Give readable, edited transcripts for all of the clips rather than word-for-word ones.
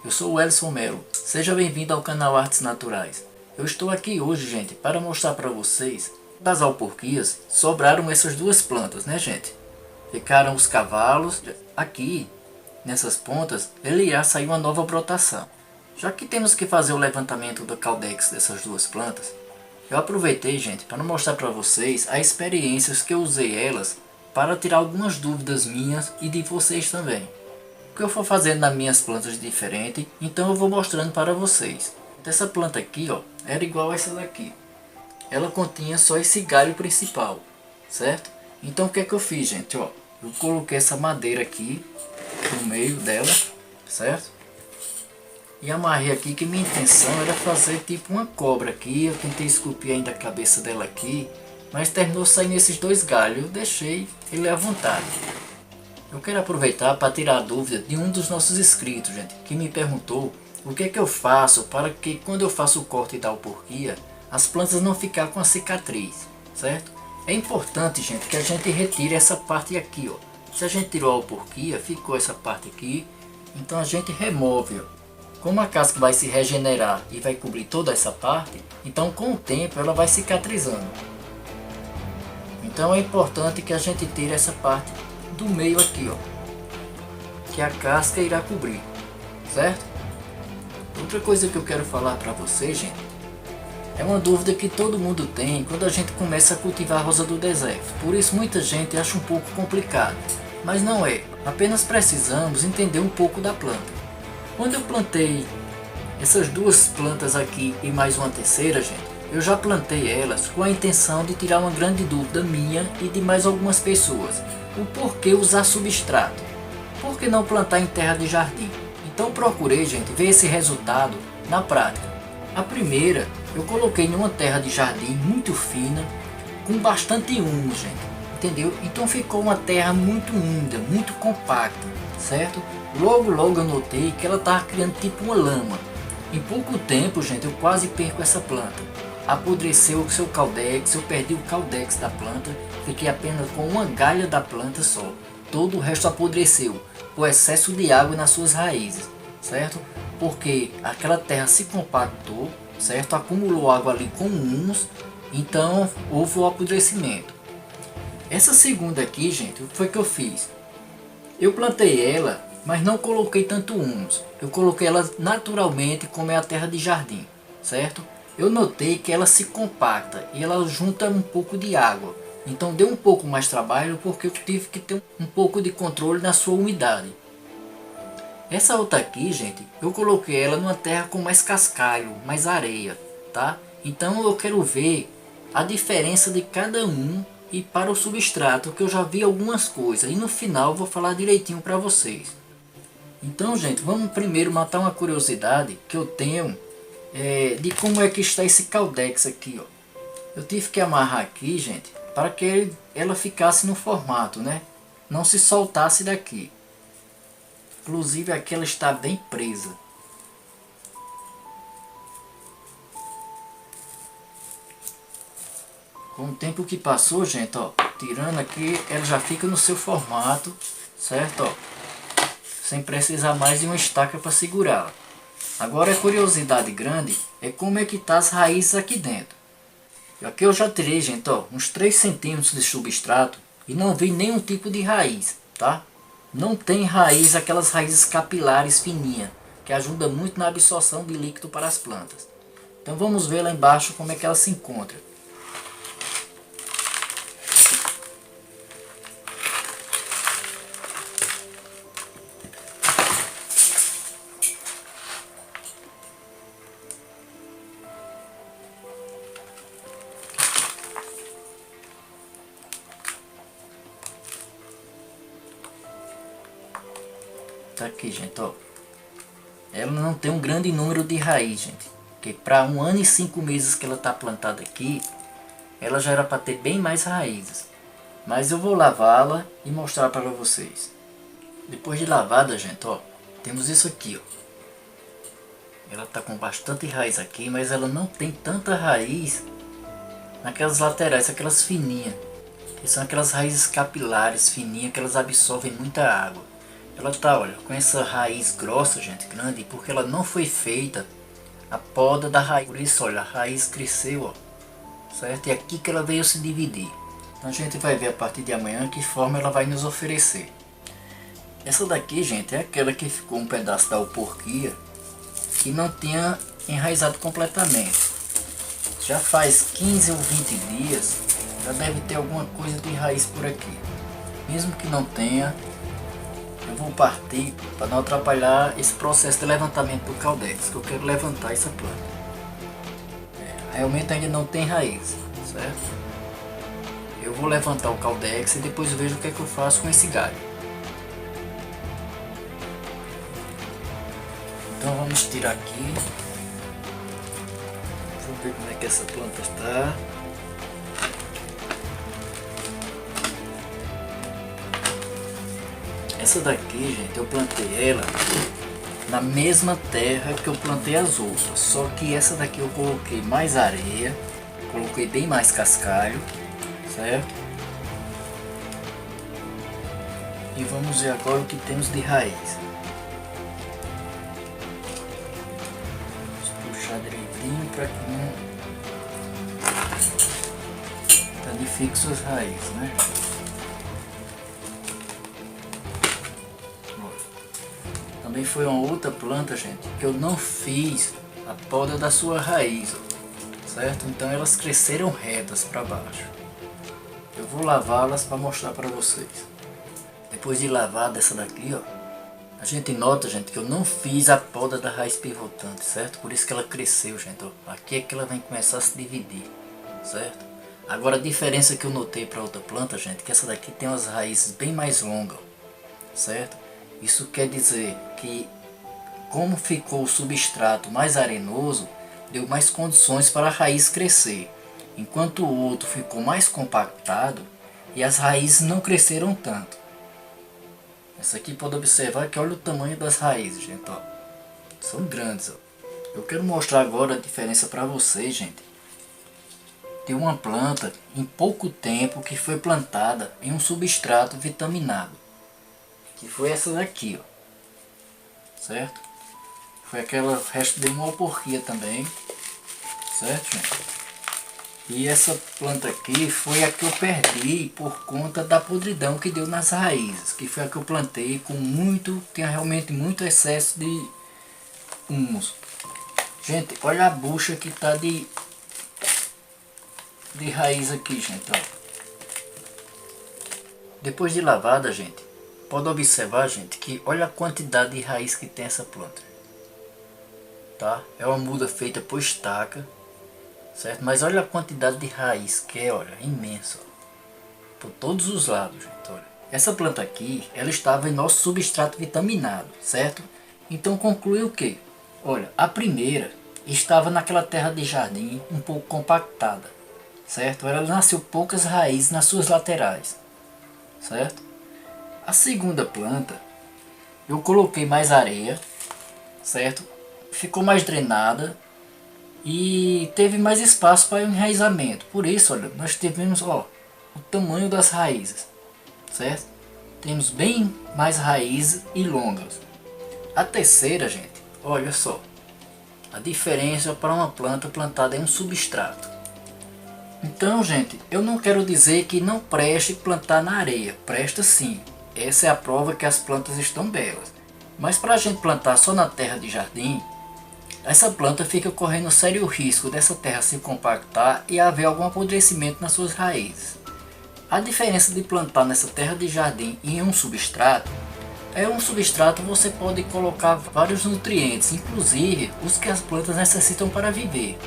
eu sou o Elson Melo, seja bem-vindo ao canal Artes Naturais. Eu estou aqui hoje, gente, para mostrar para vocês das alporquias sobraram essas duas plantas, né, gente? Ficaram os cavalos. Aqui, nessas pontas, ele irá sair uma nova brotação. Já que temos que fazer o levantamento do caudex dessas duas plantas, eu aproveitei, gente, para mostrar para vocês as experiências que eu usei elas para tirar algumas dúvidas minhas e de vocês também. O que eu for fazendo nas minhas plantas diferente, então eu vou mostrando para vocês. Essa planta aqui, ó, era igual a essa daqui. Ela continha só esse galho principal, certo? Então o que é que eu fiz, gente, ó? Eu coloquei essa madeira aqui no meio dela, certo? E amarrei aqui, que minha intenção era fazer tipo uma cobra aqui. Eu tentei esculpir ainda a cabeça dela aqui, mas terminou saindo esses dois galhos. Eu deixei ele à vontade. Eu quero aproveitar para tirar a dúvida de um dos nossos inscritos, gente, que me perguntou o que é que eu faço para que quando eu faço o corte da alporquia, as plantas não ficar com a cicatriz, certo? É importante, gente, que a gente retire essa parte aqui, ó. Se a gente tirou a alporquia, ficou essa parte aqui, então a gente remove, ó. Como a casca vai se regenerar e vai cobrir toda essa parte, então com o tempo ela vai cicatrizando. Então é importante que a gente tire essa parte do meio aqui, ó, que a casca irá cobrir, certo? Outra coisa que eu quero falar para vocês, gente, é uma dúvida que todo mundo tem quando a gente começa a cultivar a rosa do deserto. Por isso muita gente acha um pouco complicado, mas não é. Apenas precisamos entender um pouco da planta. Quando eu plantei essas duas plantas aqui e mais uma terceira, gente, eu já plantei elas com a intenção de tirar uma grande dúvida minha e de mais algumas pessoas. O porquê usar substrato? Por que não plantar em terra de jardim? Então procurei, gente, ver esse resultado na prática. A primeira, eu coloquei em uma terra de jardim muito fina, com bastante humus, gente, entendeu? Então ficou uma terra muito úmida, muito compacta, certo? Logo eu notei que ela estava criando tipo uma lama. Em pouco tempo, gente, eu quase perco essa planta. Apodreceu o seu caudex, eu perdi o caudex da planta, fiquei apenas com uma galha da planta só. Todo o resto apodreceu, por excesso de água nas suas raízes, certo? Porque aquela terra se compactou, certo? Acumulou água ali com humus, então houve o apodrecimento. Essa segunda aqui, gente, o que foi que eu fiz? Eu plantei ela, mas não coloquei tanto humus. Eu coloquei ela naturalmente, como é a terra de jardim, certo? Eu notei que ela se compacta e ela junta um pouco de água. Então deu um pouco mais trabalho, porque eu tive que ter um pouco de controle na sua umidade. Essa outra aqui, gente, eu coloquei ela numa terra com mais cascalho, mais areia, tá? Então eu quero ver a diferença de cada um e para o substrato, que eu já vi algumas coisas e no final eu vou falar direitinho para vocês. Então, gente, vamos primeiro matar uma curiosidade que eu tenho de como é que está esse caudex aqui, ó. Eu tive que amarrar aqui, gente, para que ela ficasse no formato, né? Não se soltasse daqui. Inclusive aqui ela está bem presa. Com o tempo que passou, gente, ó, tirando aqui, ela já fica no seu formato, certo? Ó, sem precisar mais de uma estaca para segurá-la. Agora a curiosidade grande é como é que tá as raízes aqui dentro. Aqui eu já tirei, gente, ó, uns 3 centímetros de substrato e não vi nenhum tipo de raiz, tá? Não tem raiz, aquelas raízes capilares fininhas, que ajuda muito na absorção de líquido para as plantas. Então vamos ver lá embaixo como é que ela se encontra. Tá aqui, gente, ó. Ela não tem um grande número de raiz, gente. Porque para 1 ano e 5 meses que ela tá plantada aqui, ela já era para ter bem mais raízes. Mas eu vou lavá-la e mostrar para vocês. Depois de lavada, gente, ó, temos isso aqui, ó. Ela tá com bastante raiz aqui, mas ela não tem tanta raiz naquelas laterais, aquelas fininhas. Que são aquelas raízes capilares fininhas que elas absorvem muita água. ela tá, olha, com essa raiz grossa, gente, grande, porque ela não foi feita a poda da raiz. Por isso, olha, a raiz cresceu, ó, certo? E aqui que ela veio se dividir. Então a gente vai ver a partir de amanhã que forma ela vai nos oferecer. Essa daqui, gente, é aquela que ficou um pedaço da alporquia que não tinha enraizado completamente. Já faz 15 ou 20 dias, já deve ter alguma coisa de raiz por aqui. Mesmo que não tenha, eu vou partir para não atrapalhar esse processo de levantamento do Caldex, que eu quero levantar essa planta. Realmente ainda não tem raiz, certo? Eu vou levantar o Caldex e depois eu vejo o que é que eu faço com esse galho. Então vamos tirar aqui. Vamos ver como é que essa planta está. Essa daqui, gente, eu plantei ela na mesma terra que eu plantei as outras, só que essa daqui eu coloquei mais areia, coloquei bem mais cascalho, certo? E vamos ver agora o que temos de raiz. Vamos puxar direitinho para que não danifique suas raízes, né? Também foi uma outra planta, gente, que eu não fiz a poda da sua raiz, ó, certo? Então elas cresceram retas para baixo. Eu vou lavá-las para mostrar para vocês. Depois de lavar dessa daqui, ó, a gente nota, gente, que eu não fiz a poda da raiz pivotante, certo? Por isso que ela cresceu, gente, ó. Aqui é que ela vem começar a se dividir, certo? Agora a diferença que eu notei para outra planta, gente, que essa daqui tem umas raízes bem mais longas, certo? Isso quer dizer que, como ficou o substrato mais arenoso, deu mais condições para a raiz crescer, enquanto o outro ficou mais compactado e as raízes não cresceram tanto. Essa aqui pode observar que olha o tamanho das raízes, gente, ó. São grandes, ó. Eu quero mostrar agora a diferença para vocês, gente, de uma planta em pouco tempo que foi plantada em um substrato vitaminado. Que foi essa daqui, ó, certo? Foi aquela resto de uma alporquia também, certo, gente? E essa planta aqui foi a que eu perdi por conta da podridão que deu nas raízes, que foi a que eu plantei com tinha realmente muito excesso de humus. Gente, olha a bucha que tá de raiz aqui, gente, ó. Depois de lavada, gente, pode observar, gente, que olha a quantidade de raiz que tem essa planta, tá? É uma muda feita por estaca, certo? Mas olha a quantidade de raiz que é, olha, imensa, ó, por todos os lados, gente, olha. Essa planta aqui, ela estava em nosso substrato vitaminado, certo? Então conclui o que? Olha, a primeira estava naquela terra de jardim um pouco compactada, certo? Ela nasceu poucas raízes nas suas laterais, certo? A segunda planta, eu coloquei mais areia, certo? Ficou mais drenada e teve mais espaço para o enraizamento. Por isso, olha, nós tivemos, ó, o tamanho das raízes, certo? Temos bem mais raízes e longas. A terceira, gente, olha só, a diferença para uma planta plantada em um substrato. Então, gente, eu não quero dizer que não preste plantar na areia, presta sim. Essa é a prova que as plantas estão belas. Mas para a gente plantar só na terra de jardim, essa planta fica correndo sério risco dessa terra se compactar e haver algum apodrecimento nas suas raízes. A diferença de plantar nessa terra de jardim e em um substrato é um substrato você pode colocar vários nutrientes, inclusive os que as plantas necessitam para viver.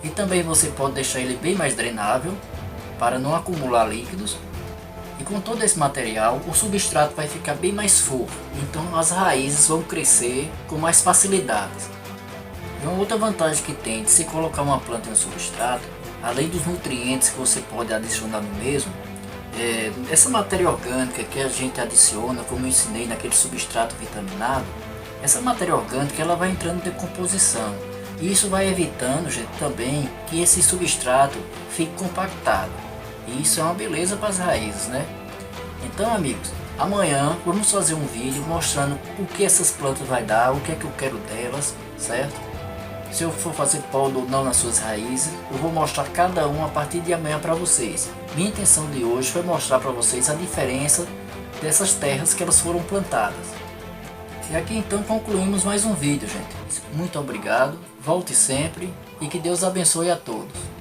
E também você pode deixar ele bem mais drenável para não acumular líquidos. E com todo esse material, o substrato vai ficar bem mais fofo, então as raízes vão crescer com mais facilidade. E uma outra vantagem que tem de se colocar uma planta em um substrato, além dos nutrientes que você pode adicionar no mesmo, essa matéria orgânica que a gente adiciona, como eu ensinei naquele substrato vitaminado, essa matéria orgânica ela vai entrando em decomposição. E isso vai evitando, gente, também que esse substrato fique compactado. E isso é uma beleza para as raízes, né? Então, amigos, amanhã vamos fazer um vídeo mostrando o que essas plantas vai dar, o que é que eu quero delas, certo? Se eu for fazer poda ou não nas suas raízes, eu vou mostrar cada um a partir de amanhã para vocês. Minha intenção de hoje foi mostrar para vocês a diferença dessas terras que elas foram plantadas. E aqui então concluímos mais um vídeo, gente. Muito obrigado, volte sempre e que Deus abençoe a todos.